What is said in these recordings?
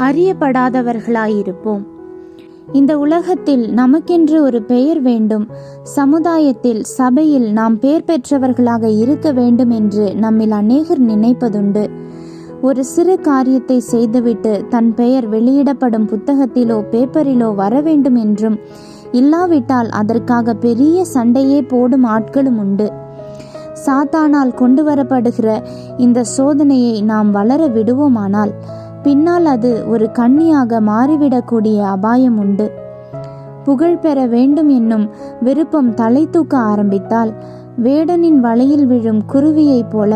அறியப்படாதவர்களாயிருப்போம். இந்த உலகத்தில் நமக்கென்று ஒரு பெயர் வேண்டும், சமுதாயத்தில் சபையில் நாம் பெயர் பெற்றவர்களாக இருக்க வேண்டும் என்று நம்மில் அநேகர் நினைப்பதுண்டு. ஒரு சிறு காரியத்தை செய்துவிட்டு தன் பெயர் வெளியிடப்படும் புத்தகத்திலோ பேப்பரிலோ வர வேண்டும் என்றும், இல்லாவிட்டால் அதற்காக பெரிய சண்டையே போடும் ஆட்களும் உண்டு. சாத்தானால் கொண்டு வரப்படுகிற இந்த சோதனையை நாம் வளர விடுவோமானால் பின்னால் அது ஒரு கண்ணியாக மாறிவிடக்கூடிய அபாயம் உண்டு. புகழ் பெற வேண்டும் என்னும் விருப்பம் தலை தூக்க ஆரம்பித்தால் வேடனின் வலையில் விழும் குருவியைப் போல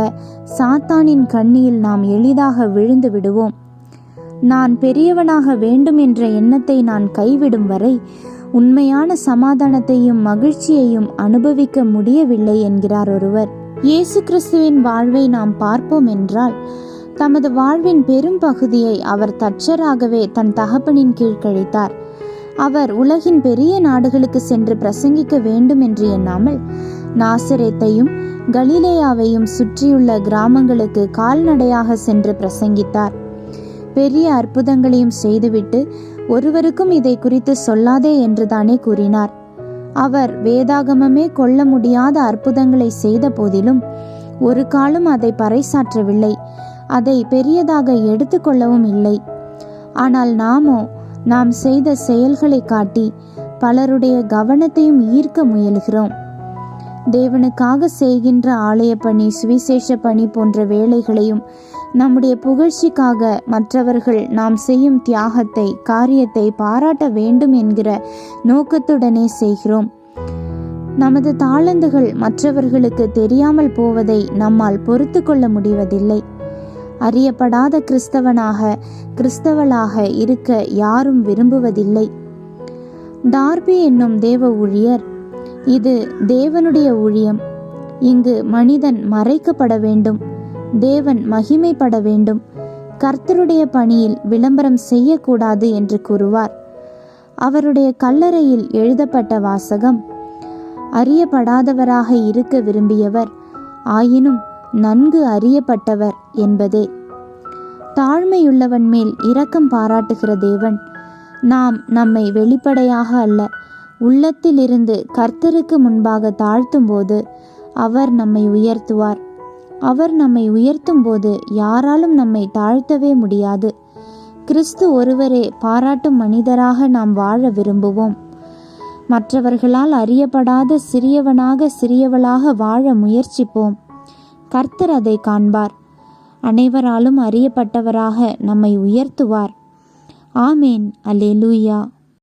சாத்தானின் கண்ணியில் நாம் எளிதாக விழுந்து விடுவோம். நான் பெரியவனாக வேண்டும் என்ற எண்ணத்தை நான் கைவிடும் வரை உண்மையான சமாதானத்தையும் மகிழ்ச்சியையும் அனுபவிக்க முடியவில்லை என்கிறார் ஒருவர். இயேசு கிறிஸ்துவின் வாழ்வை நாம் பார்ப்போம் என்றால் தமது வாழ்வின் பெரும் பகுதியை அவர் தச்சராகவே தன் தகப்பனின் கீழ் கழித்தார். அவர் உலகின் பெரிய நாடுகளுக்கு சென்று பிரசங்கிக்க வேண்டும் என்று எண்ணாமல் நாசரேத்தையும் கலிலேயாவையும் சுற்றியுள்ள கிராமங்களுக்கு கால்நடையாக சென்று பிரசங்கித்தார். பெரிய அற்புதங்களையும் செய்துவிட்டு ஒருவருக்கும் இதை குறித்து சொல்லாதே என்று தானே கூறினார். அவர் வேதாகமமே கொள்ள முடியாத அற்புதங்களை செய்த போதிலும் ஒரு காலம் அதை பறைசாற்றவில்லை, அதை பெரியதாக எடுத்துக்கொள்ளவும் இல்லை. ஆனால் நாமோ நாம் செய்த செயல்களை காட்டி பலருடைய கவனத்தையும் ஈர்க்க முயல்கிறோம். தேவனுக்காக செய்கின்ற ஆலய பணி, சுவிசேஷ பணி போன்ற வேலைகளையும் நம்முடைய புகழ்ச்சிக்காக மற்றவர்கள் நாம் செய்யும் தியாகத்தை, காரியத்தை பாராட்ட வேண்டும் என்கிற நோக்கத்துடனே செய்கிறோம். நமது தாளந்துகள் மற்றவர்களுக்கு தெரியாமல் போவதை நம்மால் பொறுத்து கொள்ள முடிவதில்லை. அறியப்படாத கிறிஸ்தவளாக இருக்க யாரும் விரும்புவதில்லை. டார்பி என்னும் தேவ ஊழியர், இது தேவனுடைய ஊழியம், இங்கு மனிதன் மறைக்கப்பட வேண்டும், தேவன் மகிமைப்பட வேண்டும், கர்த்தருடைய பணியில் விளம்பரம் செய்யக்கூடாது என்று கூறுவார். அவருடைய கல்லறையில் எழுதப்பட்ட வாசகம், அறியப்படாதவராக இருக்க விரும்பியவர், ஆயினும் நன்கு அறியப்பட்டவர் என்பதே. தாழ்மையுள்ளவன் மேல் இரக்கம் பாராட்டுகிற தேவன், நாம் நம்மை வெளிப்படையாக அல்ல, உள்ளத்திலிருந்து கர்த்தருக்கு முன்பாக தாழ்த்தும் போது அவர் நம்மை உயர்த்துவார். அவர் நம்மை உயர்த்தும் போது யாராலும் நம்மை தாழ்த்தவே முடியாது. கிறிஸ்து ஒருவரே பாராட்டும் மனிதராக நாம் வாழ விரும்புவோம். மற்றவர்களால் அறியப்படாத சிறியவளாக வாழ முயற்சிப்போம். கர்த்தர் அதை காண்பார். அனைவராலும் அறியப்பட்டவராக நம்மை உயர்த்துவார். ஆமேன். அல்லேலூயா.